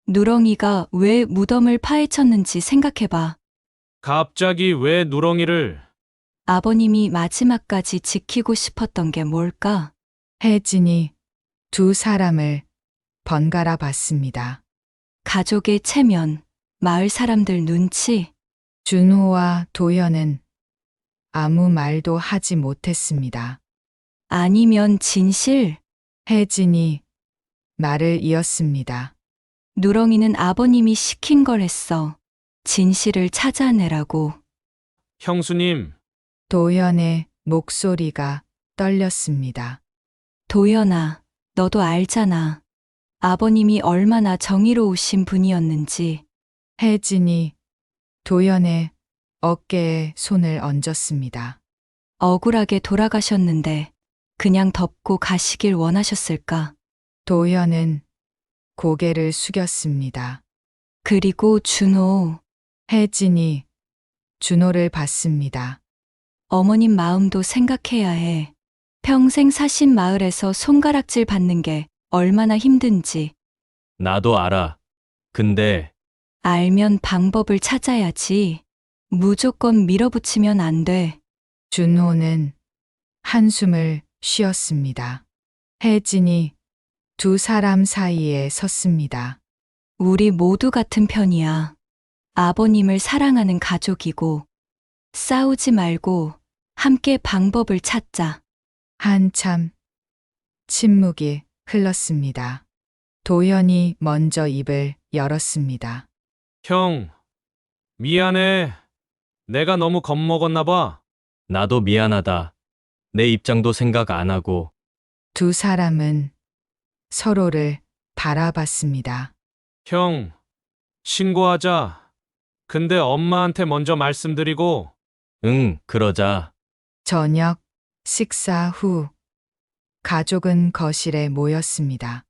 누렁이가 왜 무덤을 파헤쳤는지 생각해봐. 갑자기 왜 누렁이를... 아버님이 마지막까지 지키고 싶었던 게 뭘까? 혜진이 두 사람을 번갈아 봤습니다. 가족의 체면, 마을 사람들 눈치. 준호와 도현은 아무 말도 하지 못했습니다. 아니면 진실? 혜진이 말을 이었습니다. 누렁이는 아버님이 시킨 걸 했어. 진실을 찾아내라고. 형수님, 도현의 목소리가 떨렸습니다. 도연아, 너도 알잖아. 아버님이 얼마나 정의로우신 분이었는지. 혜진이 도현의 어깨에 손을 얹었습니다. 억울하게 돌아가셨는데 그냥 덮고 가시길 원하셨을까? 도현은 고개를 숙였습니다. 그리고 준호, 혜진이 준호를 봤습니다. 어머님 마음도 생각해야 해. 평생 사신 마을에서 손가락질 받는 게 얼마나 힘든지. 나도 알아. 근데 알면 방법을 찾아야지. 무조건 밀어붙이면 안 돼. 준호는 한숨을 쉬었습니다. 혜진이 두 사람 사이에 섰습니다. 우리 모두 같은 편이야. 아버님을 사랑하는 가족이고, 싸우지 말고 함께 방법을 찾자. 한참 침묵이 흘렀습니다. 도현이 먼저 입을 열었습니다. 형, 미안해. 내가 너무 겁먹었나 봐. 나도 미안하다. 내 입장도 생각 안 하고. 두 사람은 서로를 바라봤습니다. 형, 신고하자. 근데 엄마한테 먼저 말씀드리고, 응, 그러자. 저녁 식사 후 가족은 거실에 모였습니다.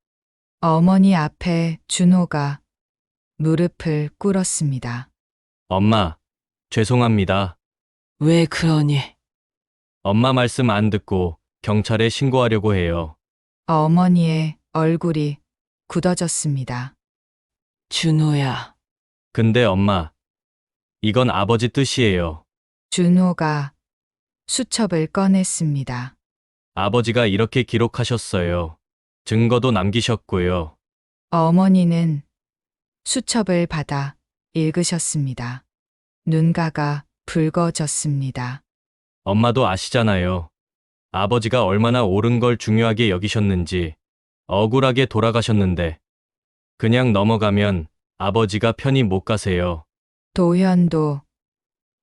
어머니 앞에 준호가 무릎을 꿇었습니다. 엄마, 죄송합니다. 왜 그러니? 엄마 말씀 안 듣고 경찰에 신고하려고 해요. 어머니의 얼굴이 굳어졌습니다. 준호야, 근데 엄마, 이건 아버지 뜻이에요. 준호가 수첩을 꺼냈습니다. 아버지가 이렇게 기록하셨어요. 증거도 남기셨고요. 어머니는 수첩을 받아 읽으셨습니다. 눈가가 붉어졌습니다. 엄마도 아시잖아요. 아버지가 얼마나 옳은 걸 중요하게 여기셨는지. 억울하게 돌아가셨는데 그냥 넘어가면 아버지가 편히 못 가세요. 도현도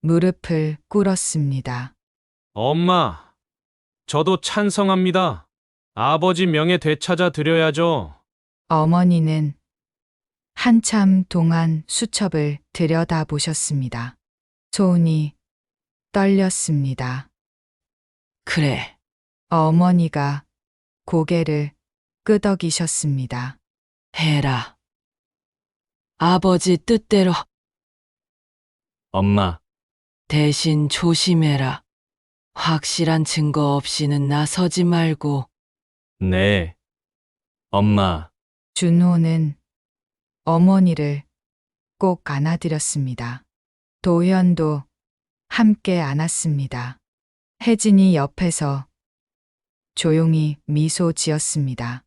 무릎을 꿇었습니다. 엄마, 저도 찬성합니다. 아버지 명예 되찾아 드려야죠. 어머니는 한참 동안 수첩을 들여다보셨습니다. 손이 떨렸습니다. 그래. 어머니가 고개를 끄덕이셨습니다. 해라. 아버지 뜻대로 엄마, 대신 조심해라. 확실한 증거 없이는 나서지 말고. 네. 엄마, 준호는 어머니를 꼭 안아드렸습니다. 도현도 함께 안았습니다. 혜진이 옆에서 조용히 미소 지었습니다.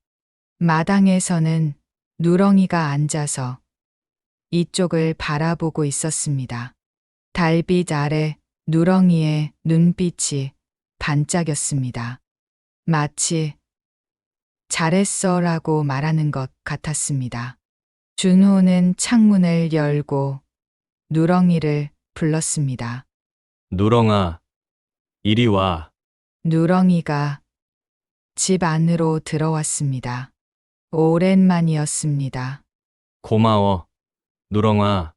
마당에서는 누렁이가 앉아서 이쪽을 바라보고 있었습니다. 달빛 아래 누렁이의 눈빛이 반짝였습니다. 마치 잘했어라고 말하는 것 같았습니다. 준호는 창문을 열고 누렁이를 불렀습니다. 누렁아, 이리 와. 누렁이가 집 안으로 들어왔습니다. 오랜만이었습니다. 고마워. 누렁아,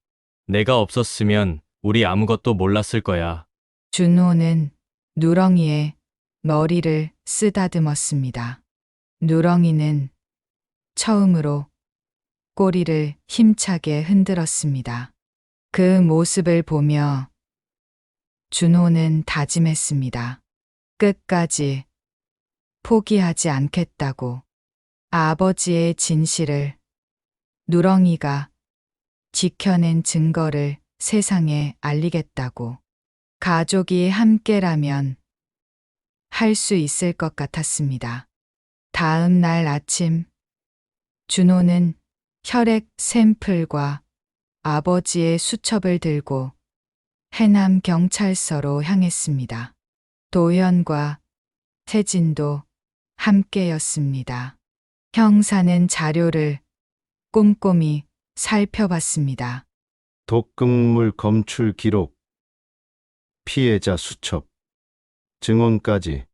내가 없었으면 우리 아무것도 몰랐을 거야. 준호는 누렁이의 머리를 쓰다듬었습니다. 누렁이는 처음으로 꼬리를 힘차게 흔들었습니다. 그 모습을 보며 준호는 다짐했습니다. 끝까지 포기하지 않겠다고. 아버지의 진실을, 누렁이가 지켜낸 증거를 세상에 알리겠다고. 가족이 함께라면 할 수 있을 것 같았습니다. 다음 날 아침, 준호는 혈액 샘플과 아버지의 수첩을 들고 해남 경찰서로 향했습니다. 도현과 혜진도 함께였습니다. 형사는 자료를 꼼꼼히 살펴봤습니다. 독극물 검출 기록, 피해자 수첩, 증언까지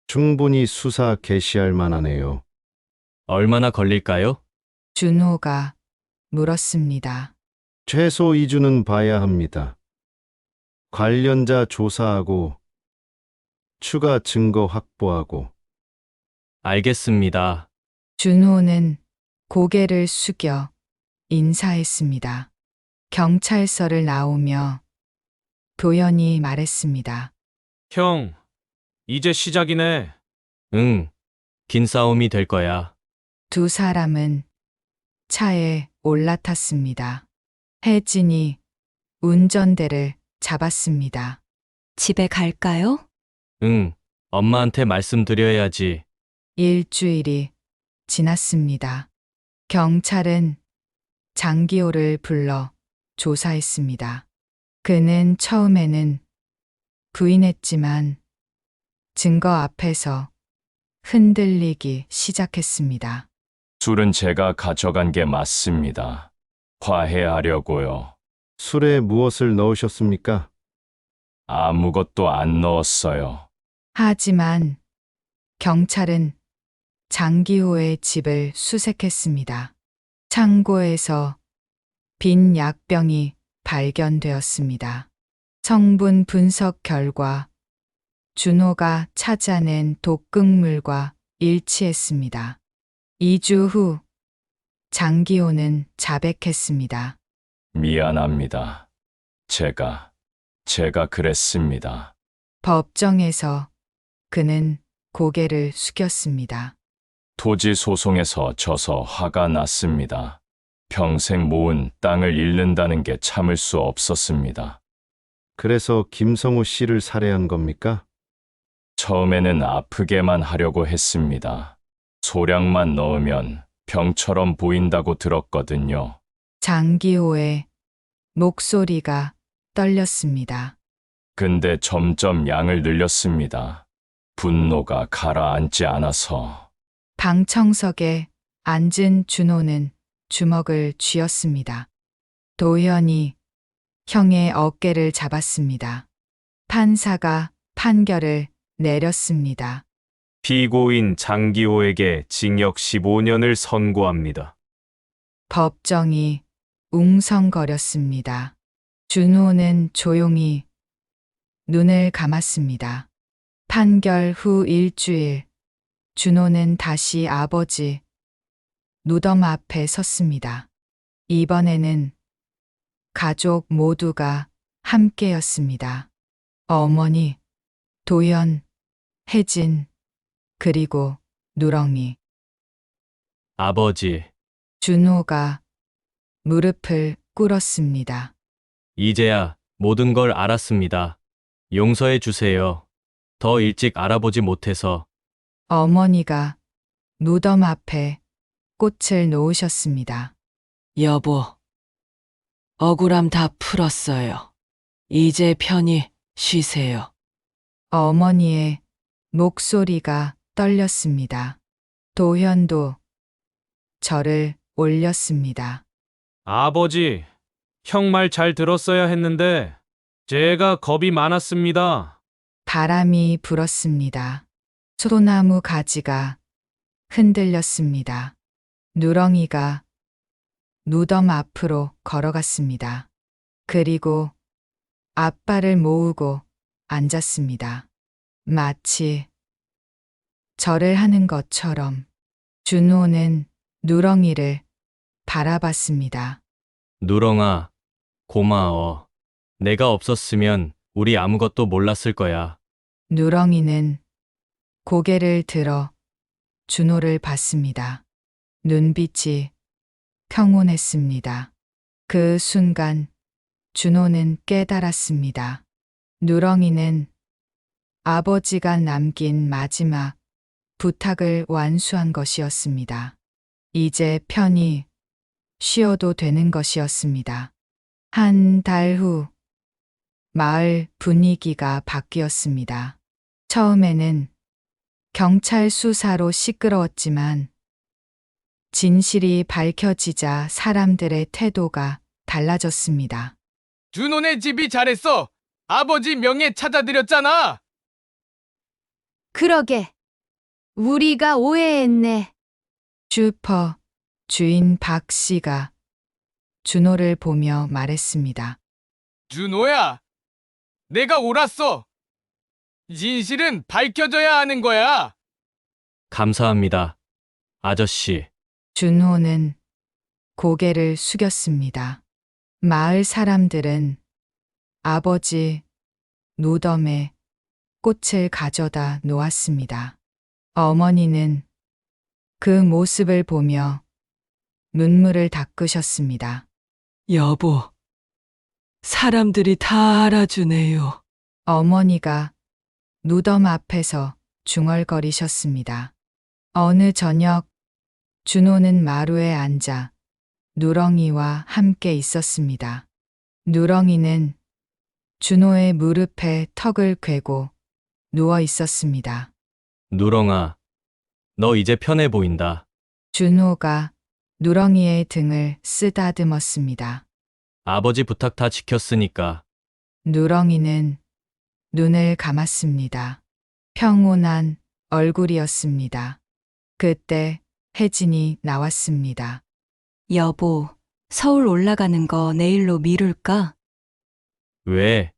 충분히 수사 개시할 만하네요. 얼마나 걸릴까요? 준호가 물었습니다. 최소 2주는 봐야 합니다. 관련자 조사하고 추가 증거 확보하고. 알겠습니다. 준호는 고개를 숙여 인사했습니다. 경찰서를 나오며 도현이 말했습니다. 형, 이제 시작이네. 응, 긴 싸움이 될 거야. 두 사람은 차에 올라탔습니다. 혜진이 운전대를 잡았습니다. 집에 갈까요? 응, 엄마한테 말씀드려야지. 일주일이 지났습니다. 경찰은 장기호를 불러 조사했습니다. 그는 처음에는 부인했지만 증거 앞에서 흔들리기 시작했습니다. 술은 제가 가져간 게 맞습니다. 화해하려고요. 술에 무엇을 넣으셨습니까? 아무것도 안 넣었어요. 하지만 경찰은 장기호의 집을 수색했습니다. 창고에서 빈 약병이 발견되었습니다. 성분 분석 결과 준호가 찾아낸 독극물과 일치했습니다. 2주 후 장기호는 자백했습니다. 미안합니다. 제가 그랬습니다. 법정에서 그는 고개를 숙였습니다. 토지 소송에서 져서 화가 났습니다. 평생 모은 땅을 잃는다는 게 참을 수 없었습니다. 그래서 김성우 씨를 살해한 겁니까? 처음에는 아프게만 하려고 했습니다. 소량만 넣으면 병처럼 보인다고 들었거든요. 장기호의 목소리가 떨렸습니다. 근데 점점 양을 늘렸습니다. 분노가 가라앉지 않아서. 방청석에 앉은 준호는 주먹을 쥐었습니다. 도현이 형의 어깨를 잡았습니다. 판사가 판결을 내렸습니다. 피고인 장기호에게 징역 15년을 선고합니다. 법정이 웅성거렸습니다. 준호는 조용히 눈을 감았습니다. 판결 후 일주일, 준호는 다시 아버지 무덤 앞에 섰습니다. 이번에는 가족 모두가 함께였습니다. 어머니, 도현, 혜진, 그리고 누렁이. 아버지, 준호가 무릎을 꿇었습니다. 이제야 모든 걸 알았습니다. 용서해 주세요. 더 일찍 알아보지 못해서. 어머니가 무덤 앞에 꽃을 놓으셨습니다. 여보, 억울함 다 풀었어요. 이제 편히 쉬세요. 어머니의 목소리가 떨렸습니다. 도현도 절을 올렸습니다. 아버지, 형 말 잘 들었어야 했는데 제가 겁이 많았습니다. 바람이 불었습니다. 소나무 가지가 흔들렸습니다. 누렁이가 무덤 앞으로 걸어갔습니다. 그리고 앞발을 모으고 앉았습니다. 마치 절을 하는 것처럼 준호는 누렁이를 바라봤습니다. 누렁아, 고마워. 내가 없었으면 우리 아무것도 몰랐을 거야. 누렁이는 고개를 들어 준호를 봤습니다. 눈빛이 평온했습니다. 그 순간 준호는 깨달았습니다. 누렁이는 아버지가 남긴 마지막 부탁을 완수한 것이었습니다. 이제 편히 쉬어도 되는 것이었습니다. 한 달 후, 마을 분위기가 바뀌었습니다. 처음에는 경찰 수사로 시끄러웠지만 진실이 밝혀지자 사람들의 태도가 달라졌습니다. 준호네 집이 잘했어. 아버지 명예 찾아드렸잖아. 그러게. 우리가 오해했네. 슈퍼 주인 박 씨가 준호를 보며 말했습니다. 준호야, 내가 옳았어. 진실은 밝혀져야 하는 거야. 감사합니다. 아저씨. 준호는 고개를 숙였습니다. 마을 사람들은 아버지 무덤에 꽃을 가져다 놓았습니다. 어머니는 그 모습을 보며 눈물을 닦으셨습니다. 여보, 사람들이 다 알아주네요. 어머니가 무덤 앞에서 중얼거리셨습니다. 어느 저녁 준호는 마루에 앉아 누렁이와 함께 있었습니다. 누렁이는 준호의 무릎에 턱을 괴고 누워 있었습니다. 누렁아, 너 이제 편해 보인다. 준호가 누렁이의 등을 쓰다듬었습니다. 아버지 부탁 다 지켰으니까. 누렁이는 눈을 감았습니다. 평온한 얼굴이었습니다. 그때 혜진이 나왔습니다. 여보, 서울 올라가는 거 내일로 미룰까? 왜?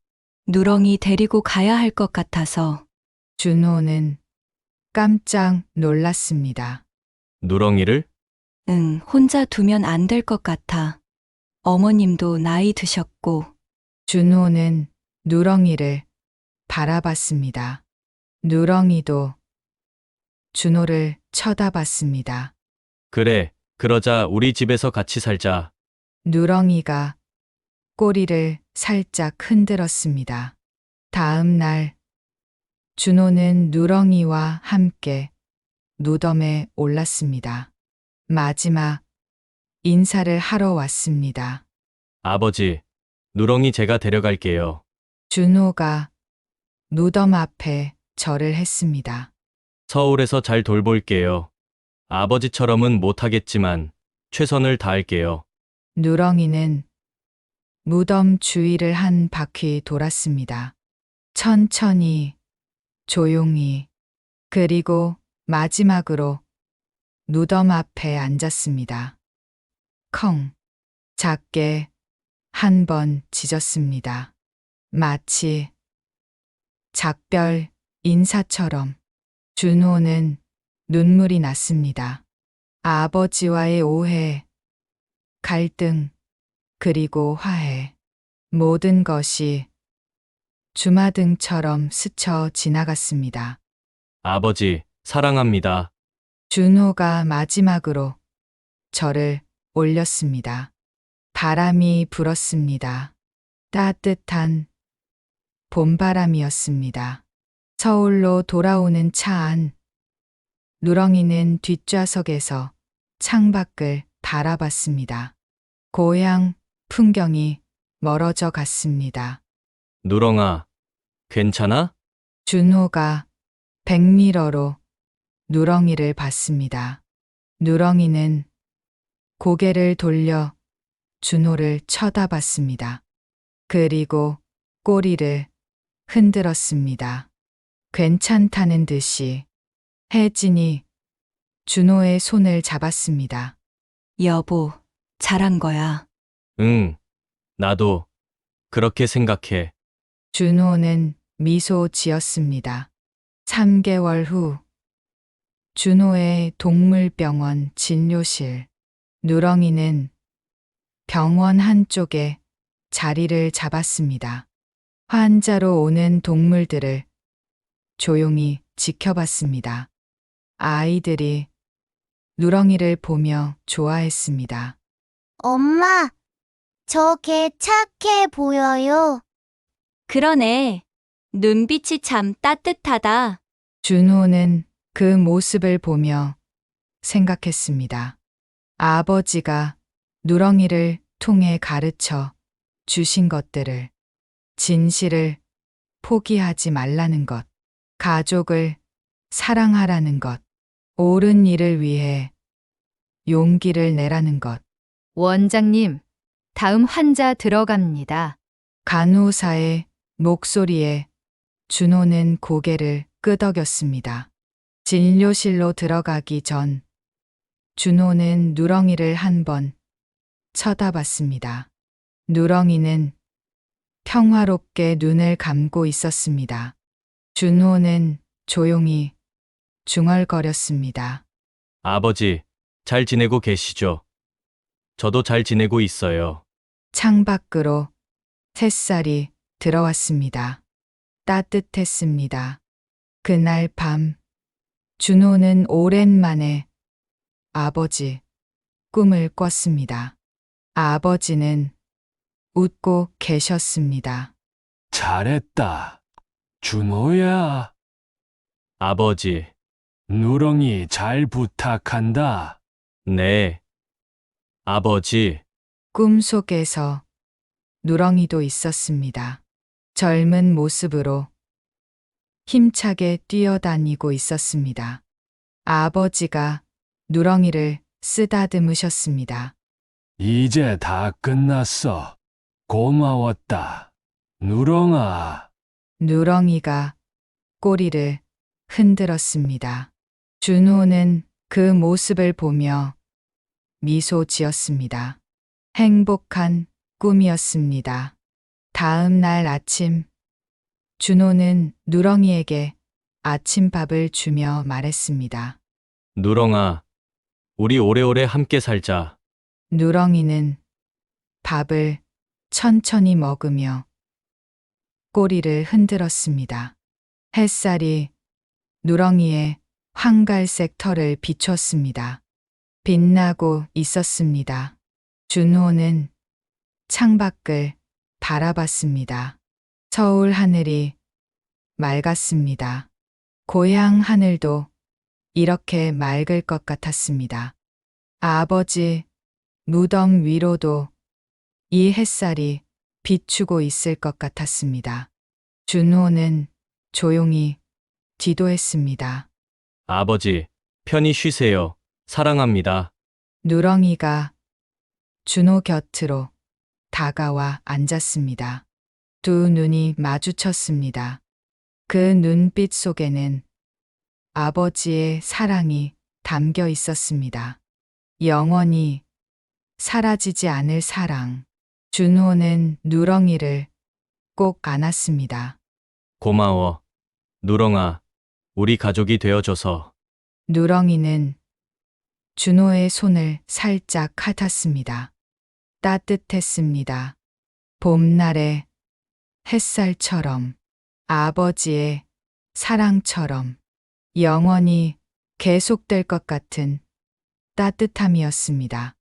누렁이 데리고 가야 할 것 같아서. 준호는 깜짝 놀랐습니다. 누렁이를? 응, 혼자 두면 안 될 것 같아. 어머님도 나이 드셨고. 준호는 누렁이를 바라봤습니다. 누렁이도 준호를 쳐다봤습니다. 그래, 그러자 우리 집에서 같이 살자. 누렁이가 꼬리를 살짝 흔들었습니다. 다음 날 준호는 누렁이와 함께 무덤에 올랐습니다. 마지막 인사를 하러 왔습니다. 아버지, 누렁이 제가 데려갈게요. 준호가 무덤 앞에 절을 했습니다. 서울에서 잘 돌볼게요. 아버지처럼은 못하겠지만 최선을 다할게요. 누렁이는 무덤 주위를 한 바퀴 돌았습니다. 천천히, 조용히, 그리고 마지막으로 무덤 앞에 앉았습니다. 컹, 작게 한 번 짖었습니다. 마치 작별 인사처럼. 준호는 눈물이 났습니다. 아버지와의 오해, 갈등, 그리고 화해. 모든 것이 주마등처럼 스쳐 지나갔습니다. 아버지, 사랑합니다. 준호가 마지막으로 저를 올렸습니다. 바람이 불었습니다. 따뜻한 봄바람이었습니다. 서울로 돌아오는 차 안. 누렁이는 뒷좌석에서 창밖을 바라봤습니다. 고향 풍경이 멀어져 갔습니다. 누렁아, 괜찮아? 준호가 백미러로 누렁이를 봤습니다. 누렁이는 고개를 돌려 준호를 쳐다봤습니다. 그리고 꼬리를 흔들었습니다. 괜찮다는 듯이. 혜진이 준호의 손을 잡았습니다. 여보, 잘한 거야. 응, 나도 그렇게 생각해. 준호는 미소 지었습니다. 3개월 후 준호의 동물병원 진료실. 누렁이는 병원 한쪽에 자리를 잡았습니다. 환자로 오는 동물들을 조용히 지켜봤습니다. 아이들이 누렁이를 보며 좋아했습니다. 엄마, 저 개 착해 보여요. 그러네. 눈빛이 참 따뜻하다. 준호는 그 모습을 보며 생각했습니다. 아버지가 누렁이를 통해 가르쳐 주신 것들을, 진실을 포기하지 말라는 것, 가족을 사랑하라는 것, 옳은 일을 위해 용기를 내라는 것. 원장님, 다음 환자 들어갑니다. 간호사의 목소리에 준호는 고개를 끄덕였습니다. 진료실로 들어가기 전 준호는 누렁이를 한번 쳐다봤습니다. 누렁이는 평화롭게 눈을 감고 있었습니다. 준호는 조용히 중얼거렸습니다. 아버지, 잘 지내고 계시죠? 저도 잘 지내고 있어요. 창밖으로 햇살이 들어왔습니다. 따뜻했습니다. 그날 밤 준호는 오랜만에 아버지 꿈을 꿨습니다. 아버지는 웃고 계셨습니다. 잘했다. 준호야, 아버지, 누렁이 잘 부탁한다. 네. 아버지, 꿈속에서 누렁이도 있었습니다. 젊은 모습으로 힘차게 뛰어다니고 있었습니다. 아버지가 누렁이를 쓰다듬으셨습니다. 이제 다 끝났어. 고마웠다. 누렁아. 누렁이가 꼬리를 흔들었습니다. 준호는 그 모습을 보며 미소 지었습니다. 행복한 꿈이었습니다. 다음 날 아침, 준호는 누렁이에게 아침밥을 주며 말했습니다. 누렁아, 우리 오래오래 함께 살자. 누렁이는 밥을 천천히 먹으며 꼬리를 흔들었습니다. 햇살이 누렁이의 황갈색 털을 비췄습니다. 빛나고 있었습니다. 준호는 창밖을 바라봤습니다. 서울 하늘이 맑았습니다. 고향 하늘도 이렇게 맑을 것 같았습니다. 아버지 무덤 위로도 이 햇살이 비추고 있을 것 같았습니다. 준호는 조용히 기도했습니다. 아버지, 편히 쉬세요. 사랑합니다. 누렁이가 준호 곁으로 다가와 앉았습니다. 두 눈이 마주쳤습니다. 그 눈빛 속에는 아버지의 사랑이 담겨 있었습니다. 영원히 사라지지 않을 사랑. 준호는 누렁이를 꼭 안았습니다. 고마워. 누렁아, 우리 가족이 되어줘서. 누렁이는 준호의 손을 살짝 핥았습니다. 따뜻했습니다. 봄날의 햇살처럼, 아버지의 사랑처럼, 영원히 계속될 것 같은 따뜻함이었습니다.